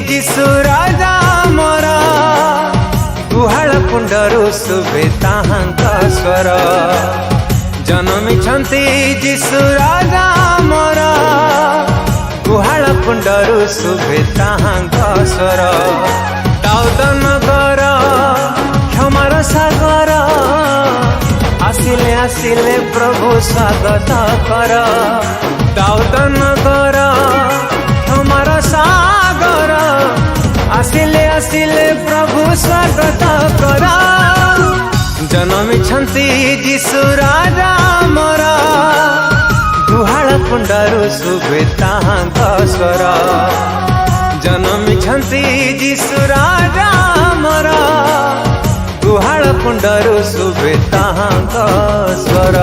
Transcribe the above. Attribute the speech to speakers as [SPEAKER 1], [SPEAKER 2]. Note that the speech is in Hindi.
[SPEAKER 1] जीशु राजा मोर गुहाल कुंडरू शुभे ताहांक स्वर जन्मिछंती जीशु राजा मोर गुहाल कुंडरू शुभे ताहांक स्वर दाऊद नगर क्षमार सागर आसिले आसिले प्रभु स्वागत कर दाऊद नगर क्षमार सागर आसिले आसिले प्रभु स्वागत कर जन्मिछंती जीशु राजा मोर गुहाल कुंडरू शुभे ताहांक स्वर जन्मिछंती जीशु राजा मोर गुहाल कुंडरू शुभे ताहांक स्वर।